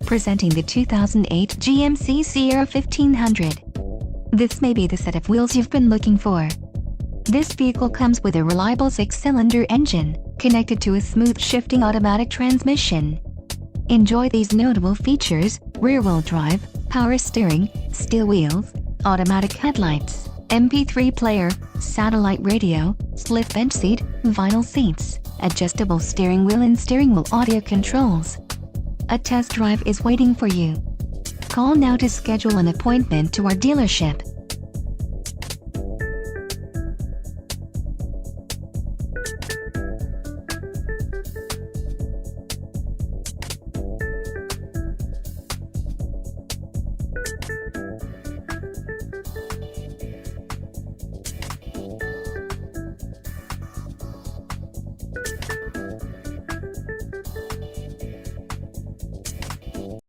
Presenting the 2008 GMC Sierra 1500. This may be the set of wheels you've been looking for. This vehicle comes with a reliable 6-cylinder engine, connected to a smooth shifting automatic transmission. Enjoy these notable features: rear-wheel drive, power steering, steel wheels, automatic headlights, MP3 player, satellite radio, split bench seat, vinyl seats, adjustable steering wheel and steering wheel audio controls. A test drive is waiting for you. Call now to schedule an appointment to our dealership.